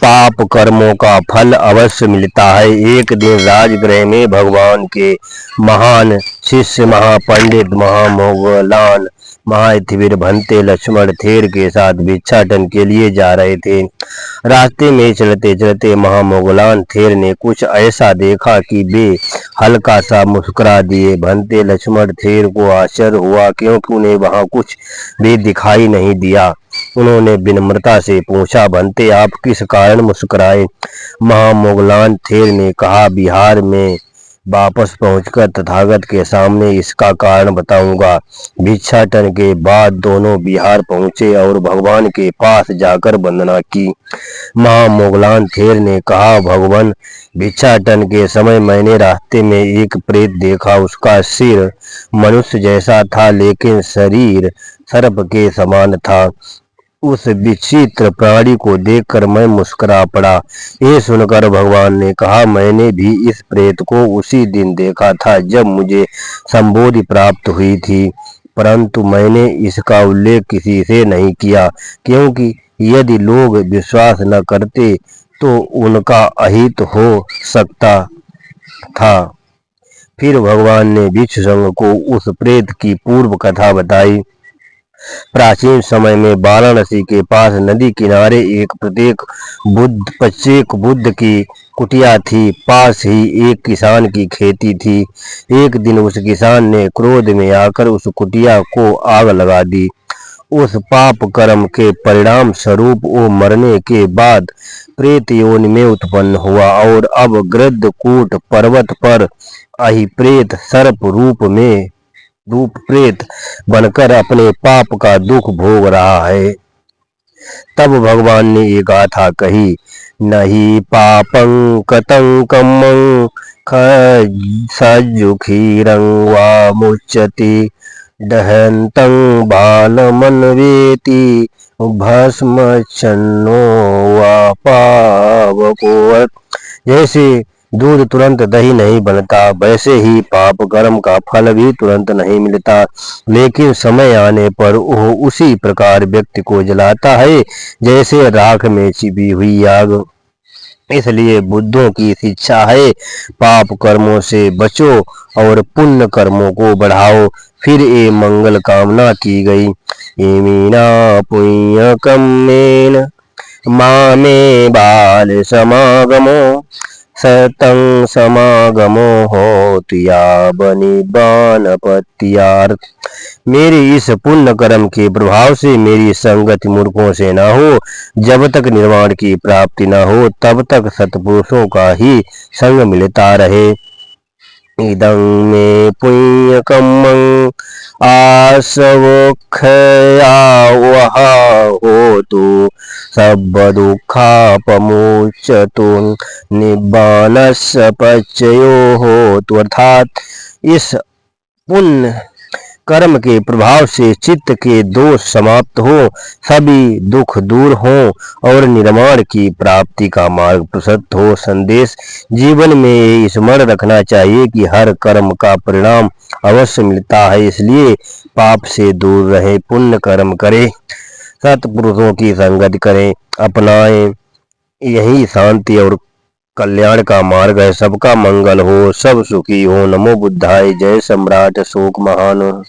पाप कर्मों का फल अवश्य मिलता है। एक दिन राजगृह में भगवान के महान शिष्य महापंडित महामोगलान महायतिवीर भंते लक्ष्मण थेर के साथ भिक्षाटन के लिए जा रहे थे। रास्ते में चलते चलते महामोगलान थेर ने कुछ ऐसा देखा कि वे हल्का सा मुस्कुरा दिए। भंते लक्ष्मण थेर को आश्चर्य हुआ क्योंकि उन्हें वहां कुछ भी दिखाई नहीं दिया। उन्होंने विनम्रता से पूछा, भंते आप किस कारण मुस्कुराए? महामोगलान थेर ने कहा, बिहार में वापस पहुंचकर तथागत के सामने इसका कारण बताऊंगा। भिक्षाटन के बाद दोनों बिहार पहुंचे और भगवान के पास जाकर वंदना की। महामोगलान थेर ने कहा, भगवान, भिक्षाटन के समय मैंने रास्ते में एक प्रेत देखा। उसका सिर मनुष्य जैसा था लेकिन शरीर सर्प के समान था। उस विचित्र प्राणी को देखकर मैं मुस्कुरा पड़ा। ये सुनकर भगवान ने कहा, मैंने भी इस प्रेत को उसी दिन देखा था जब मुझे संबोधि प्राप्त हुई थी, परंतु मैंने इसका उल्लेख किसी से नहीं किया क्योंकि यदि लोग विश्वास न करते तो उनका अहित हो सकता था। फिर भगवान ने भिक्षुसंग को उस प्रेत की पूर्व कथा बताई। प्राचीन समय में वाराणसी के पास नदी किनारे एक प्रत्येक बुद्ध की कुटिया थी। पास ही एक किसान की खेती थी। एक दिन उस किसान ने क्रोध में आकर उस कुटिया को आग लगा दी। उस पाप कर्म के परिणाम स्वरूप वो मरने के बाद प्रेत योनि में उत्पन्न हुआ और अब गृद्धकूट पर्वत पर अहिप्रेत सर्प रूप प्रेत बनकर अपने पाप का दुख भोग रहा है। तब भगवान ने ये गाथा कही, नहीं पापं कतं कम्मं सज्जुखीरं वा मुच्यते दहन्तं बालमन्वेति भस्मच्छन्नो वा पावको। जैसे दूध तुरंत दही नहीं बनता, वैसे ही पाप कर्म का फल भी तुरंत नहीं मिलता, लेकिन समय आने पर वह उसी प्रकार व्यक्ति को जलाता है जैसे राख में छिपी हुई आग। इसलिए बुद्धों की शिक्षा है, पाप कर्मों से बचो और पुण्य कर्मों को बढ़ाओ। फिर ये मंगल कामना की गई, इमीना पुण्य कम्मेन मामे बाल समागमो सतं समागमो होति निब्बानपत्यार्थ। मेरे इस पुण्य कर्म के प्रभाव से मेरी संगति मूर्खों से न हो। जब तक निर्वाण की प्राप्ति न हो तब तक सत्पुरुषों का ही संग मिलता रहे। इदं मे पुण्य कम्मं आसवोक्षया होतु सब दुःखापमुच्यतु निब्बानस्य पच्चयो होतु। अर्थात इस पुण्य कर्म के प्रभाव से चित्त के दोष समाप्त हो, सभी दुख दूर हो और निर्माण की प्राप्ति का मार्ग प्रशस्त हो। संदेश, जीवन में स्मरण रखना चाहिए कि हर कर्म का परिणाम अवश्य मिलता है, इसलिए पाप से दूर रहें, पुण्य कर्म करें, सत्पुरुषों की संगति करें, अपनाएं। यही शांति और कल्याण का मार्ग है। सबका मंगल हो, सब सुखी हो। नमो बुद्धाय। जय सम्राट अशोक महान।